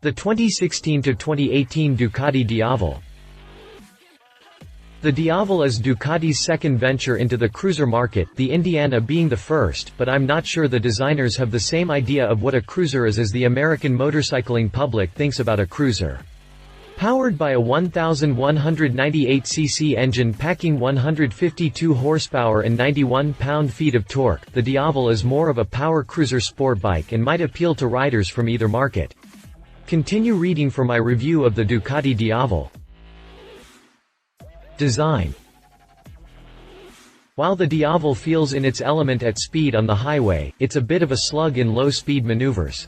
The 2016–2018 Ducati Diavel. The Diavel is Ducati's second venture into the cruiser market, the Indiana being the first, but I'm not sure the designers have the same idea of what a cruiser is as the American motorcycling public thinks about a cruiser. Powered by a 1,198cc engine packing 152 horsepower and 91 pound-feet of torque, the Diavel is more of a power cruiser sport bike and might appeal to riders from either market. Continue reading for my review of the Ducati Diavel. Design. While the Diavel feels in its element at speed on the highway, it's a bit of a slug in low-speed maneuvers.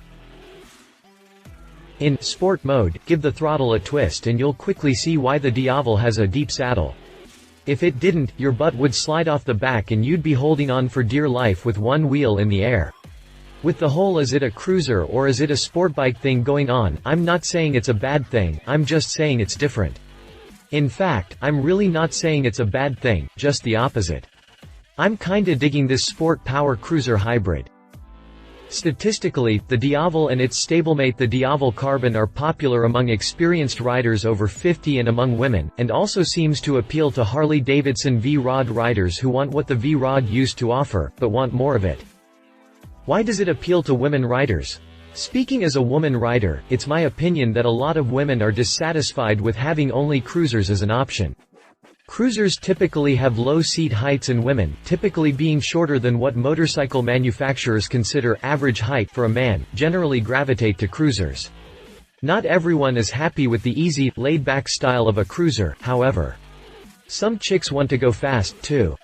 In sport mode, give the throttle a twist and you'll quickly see why the Diavel has a deep saddle. If it didn't, your butt would slide off the back and you'd be holding on for dear life with one wheel in the air. With the whole is it a cruiser or is it a sport bike thing going on, I'm not saying it's a bad thing, I'm just saying it's different. In fact, I'm really not saying it's a bad thing, just the opposite. I'm kinda digging this sport power cruiser hybrid. Statistically, the Diavel and its stablemate the Diavel Carbon are popular among experienced riders over 50 and among women, and also seems to appeal to Harley-Davidson V-Rod riders who want what the V-Rod used to offer, but want more of it. Why does it appeal to women riders? Speaking as a woman rider, it's my opinion that a lot of women are dissatisfied with having only cruisers as an option. Cruisers typically have low seat heights and women, typically being shorter than what motorcycle manufacturers consider average height for a man, generally gravitate to cruisers. Not everyone is happy with the easy, laid-back style of a cruiser, however. Some chicks want to go fast, too.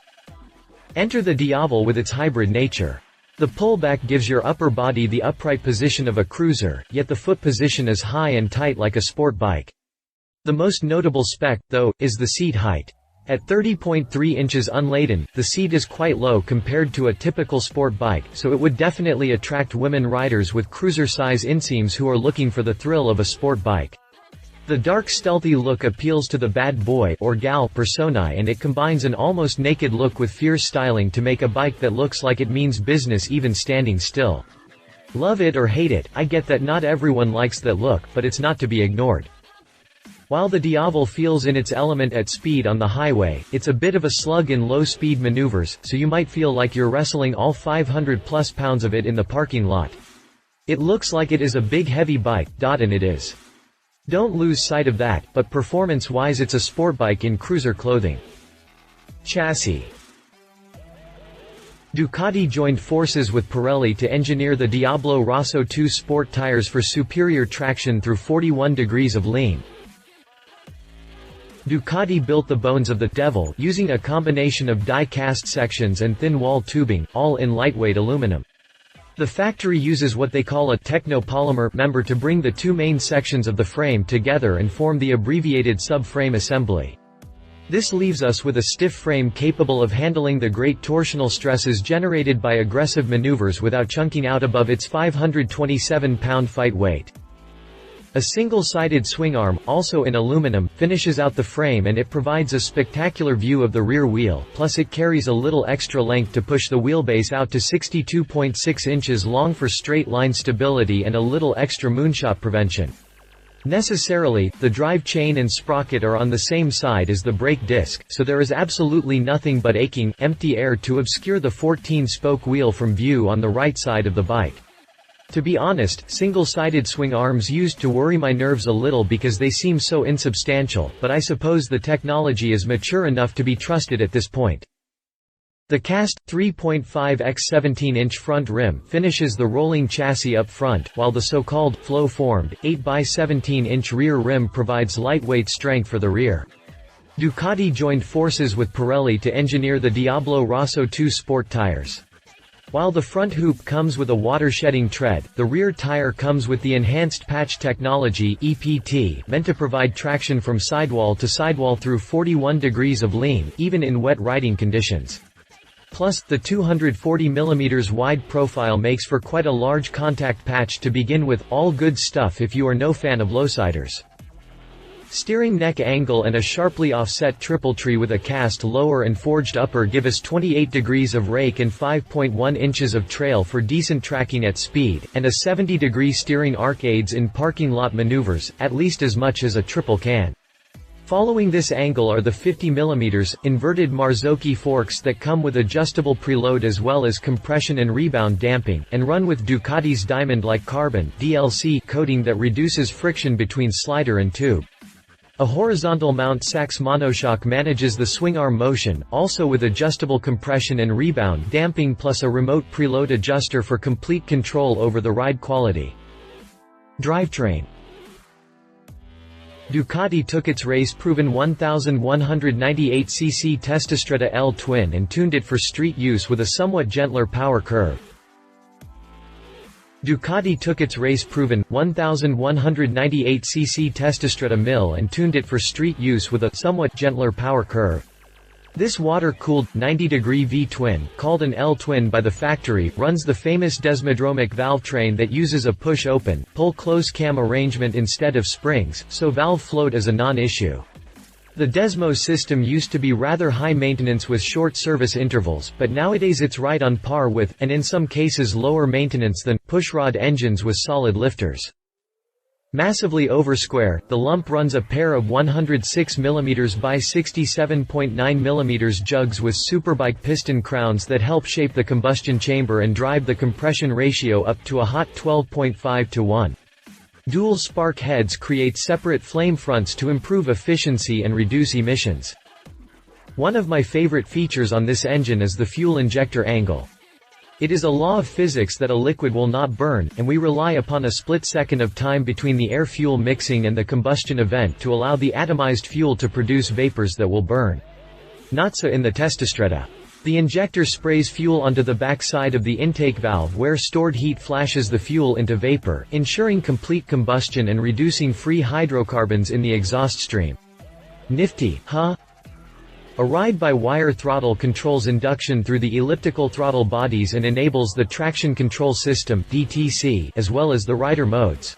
Enter the Diavel with its hybrid nature. The pullback gives your upper body the upright position of a cruiser, yet the foot position is high and tight like a sport bike. The most notable spec, though, is the seat height. At 30.3 inches unladen, the seat is quite low compared to a typical sport bike, so it would definitely attract women riders with cruiser-size inseams who are looking for the thrill of a sport bike. The dark stealthy look appeals to the bad boy or gal personae and it combines an almost naked look with fierce styling to make a bike that looks like it means business even standing still. Love it or hate it, I get that not everyone likes that look, but it's not to be ignored. While the Diavel feels in its element at speed on the highway, it's a bit of a slug in low-speed maneuvers, so you might feel like you're wrestling all 500+ pounds of it in the parking lot. It looks like it is a big heavy bike, and it is. Don't lose sight of that, but performance-wise it's a sport bike in cruiser clothing. Chassis. Ducati joined forces with Pirelli to engineer the Diablo Rosso 2 sport tires for superior traction through 41 degrees of lean. Ducati built the bones of the Diavel using a combination of die-cast sections and thin-wall tubing, all in lightweight aluminum. The factory uses what they call a technopolymer member to bring the two main sections of the frame together and form the abbreviated subframe assembly. This leaves us with a stiff frame capable of handling the great torsional stresses generated by aggressive maneuvers without chunking out above its 527-pound fight weight. A single-sided swing arm, also in aluminum, finishes out the frame and it provides a spectacular view of the rear wheel, plus it carries a little extra length to push the wheelbase out to 62.6 inches long for straight-line stability and a little extra moonshot prevention. Necessarily, the drive chain and sprocket are on the same side as the brake disc, so there is absolutely nothing but aching, empty air to obscure the 14-spoke wheel from view on the right side of the bike. To be honest, single-sided swing arms used to worry my nerves a little because they seem so insubstantial, but I suppose the technology is mature enough to be trusted at this point. The cast, 3.5 x 17-inch front rim finishes the rolling chassis up front, while the so-called flow-formed, 8 x 17-inch rear rim provides lightweight strength for the rear. Ducati joined forces with Pirelli to engineer the Diablo Rosso 2 sport tires. While the front hoop comes with a water-shedding tread, the rear tire comes with the Enhanced Patch Technology (EPT), meant to provide traction from sidewall to sidewall through 41 degrees of lean, even in wet riding conditions. Plus, the 240 mm wide profile makes for quite a large contact patch to begin with, all good stuff if you are no fan of lowsiders. Steering neck angle and a sharply offset triple tree with a cast lower and forged upper give us 28 degrees of rake and 5.1 inches of trail for decent tracking at speed, and a 70-degree steering arc aids in parking lot maneuvers, at least as much as a triple can. Following this angle are the 50mm inverted Msrp forks that come with adjustable preload as well as compression and rebound damping, and run with Ducati's diamond-like carbon (DLC) coating that reduces friction between slider and tube. A horizontal mount Sachs monoshock manages the swing arm motion, also with adjustable compression and rebound damping plus a remote preload adjuster for complete control over the ride quality. Drivetrain. Ducati took its race-proven 1198cc Testastretta L twin and tuned it for street use with a somewhat gentler power curve. Ducati took its race-proven 1198cc Testastretta mill and tuned it for street use with a somewhat gentler power curve. This water-cooled, 90-degree V-twin, called an L-twin by the factory, runs the famous desmodromic valve train that uses a push-open, pull-close cam arrangement instead of springs, so valve float is a non-issue. The Desmo system used to be rather high maintenance with short service intervals, but nowadays it's right on par with, and in some cases lower maintenance than, pushrod engines with solid lifters. Massively oversquare, the lump runs a pair of 106mm by 67.9mm jugs with superbike piston crowns that help shape the combustion chamber and drive the compression ratio up to a hot 12.5:1. Dual spark heads create separate flame fronts to improve efficiency and reduce emissions. One of my favorite features on this engine is the fuel injector angle. It is a law of physics that a liquid will not burn, and we rely upon a split second of time between the air-fuel mixing and the combustion event to allow the atomized fuel to produce vapors that will burn. Not so in the Testastretta. The injector sprays fuel onto the back side of the intake valve where stored heat flashes the fuel into vapor, ensuring complete combustion and reducing free hydrocarbons in the exhaust stream. Nifty, huh? A ride-by-wire throttle controls induction through the elliptical throttle bodies and enables the traction control system (DTC) as well as the rider modes.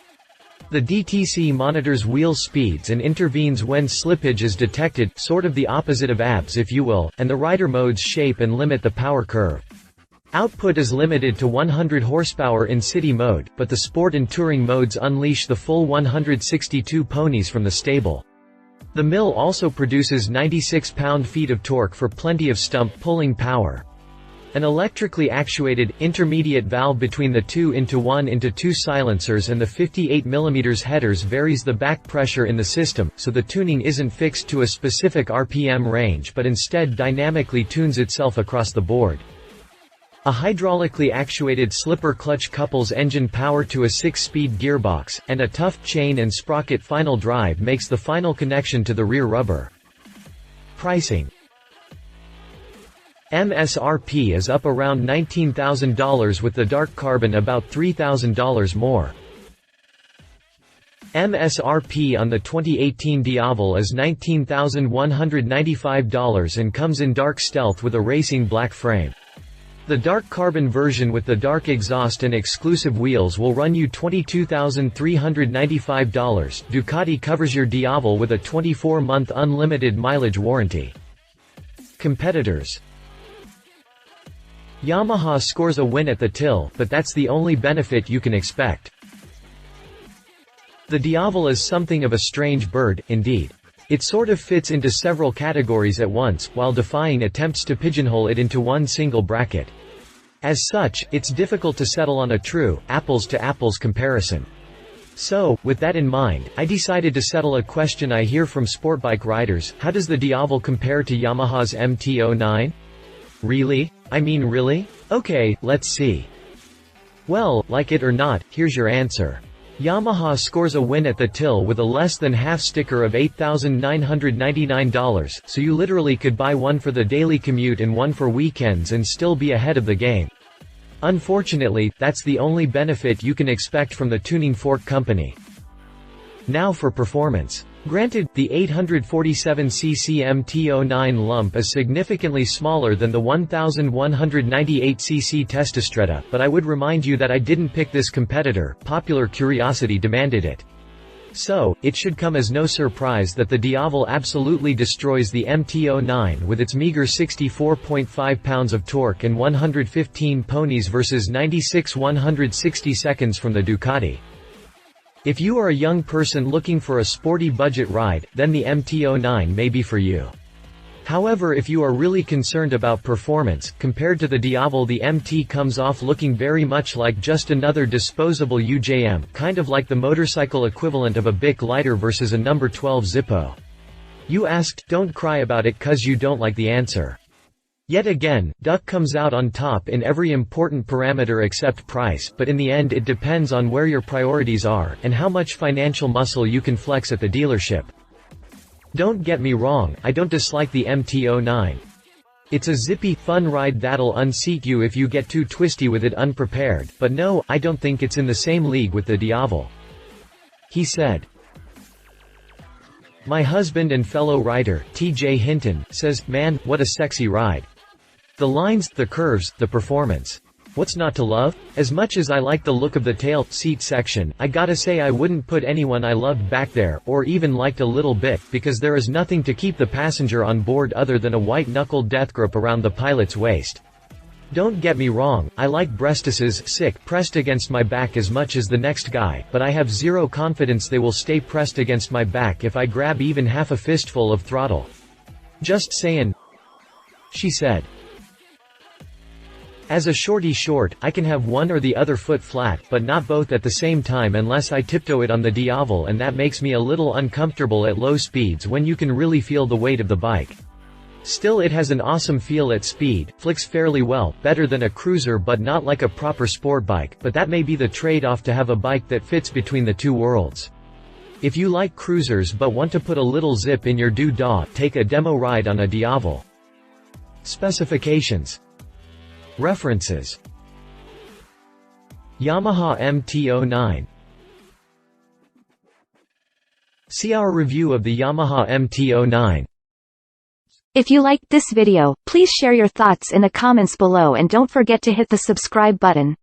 The DTC monitors wheel speeds and intervenes when slippage is detected, sort of the opposite of ABS if you will, and the rider modes shape and limit the power curve. Output is limited to 100 horsepower in city mode, but the sport and touring modes unleash the full 162 ponies from the stable. The mill also produces 96 pound-feet of torque for plenty of stump pulling power. An electrically actuated, intermediate valve between the 2:1:2 silencers and the 58mm headers varies the back pressure in the system, so the tuning isn't fixed to a specific RPM range but instead dynamically tunes itself across the board. A hydraulically actuated slipper clutch couples engine power to a 6-speed gearbox, and a tough chain and sprocket final drive makes the final connection to the rear rubber. Pricing. Msrp is up around $19,000 with the dark carbon about $3,000 more. Msrp on the 2018 Diavel is $19,195 and comes in dark stealth with a racing black frame. The dark carbon version with the dark exhaust and exclusive wheels will run you $22,395. Ducati covers your Diavel with a 24-month unlimited mileage warranty. Competitors. Yamaha scores a win at the till, but that's the only benefit you can expect. The Diavel is something of a strange bird, indeed. It sort of fits into several categories at once, while defying attempts to pigeonhole it into one single bracket. As such, it's difficult to settle on a true, apples-to-apples comparison. So, with that in mind, I decided to settle a question I hear from sportbike riders: how does the Diavel compare to Yamaha's MT-09? Really? I mean really? Okay, let's see. Well, like it or not, here's your answer. Yamaha scores a win at the till with a less than half sticker of $8,999, so you literally could buy one for the daily commute and one for weekends and still be ahead of the game. Unfortunately, that's the only benefit you can expect from the tuning fork company. Now for performance. Granted, the 847cc MT-09 lump is significantly smaller than the 1198cc Testastretta, but I would remind you that I didn't pick this competitor, popular curiosity demanded it. So, it should come as no surprise that the Diavel absolutely destroys the MT-09 with its meager 64.5 pounds of torque and 115 ponies versus 96 160 seconds from the Ducati. If you are a young person looking for a sporty budget ride, then the MT-09 may be for you. However, if you are really concerned about performance, compared to the Diavel, the MT comes off looking very much like just another disposable UJM, kind of like the motorcycle equivalent of a Bic lighter versus a number 12 Zippo. You asked, don't cry about it cause you don't like the answer. Yet again, Duck comes out on top in every important parameter except price, but in the end it depends on where your priorities are, and how much financial muscle you can flex at the dealership. Don't get me wrong, I don't dislike the MT-09. It's a zippy, fun ride that'll unseat you if you get too twisty with it unprepared, but no, I don't think it's in the same league with the Diavel. He said. My husband and fellow rider, TJ Hinton, says, man, what a sexy ride. The lines, the curves, the performance. What's not to love? As much as I like the look of the tail seat section, I gotta say I wouldn't put anyone I loved back there, or even liked a little bit, because there is nothing to keep the passenger on board other than a white-knuckled death grip around the pilot's waist. Don't get me wrong, I like breastises pressed against my back as much as the next guy, but I have zero confidence they will stay pressed against my back if I grab even half a fistful of throttle. Just sayin', she said. As a shorty short, I can have one or the other foot flat, but not both at the same time unless I tiptoe it on the Diavel, and that makes me a little uncomfortable at low speeds when you can really feel the weight of the bike. Still, it has an awesome feel at speed, flicks fairly well, better than a cruiser but not like a proper sport bike, but that may be the trade-off to have a bike that fits between the two worlds. If you like cruisers but want to put a little zip in your doo-dah, take a demo ride on a Diavel. Specifications. References. Yamaha MT-09. See our review of the Yamaha MT-09. If you liked this video, please share your thoughts in the comments below and don't forget to hit the subscribe button.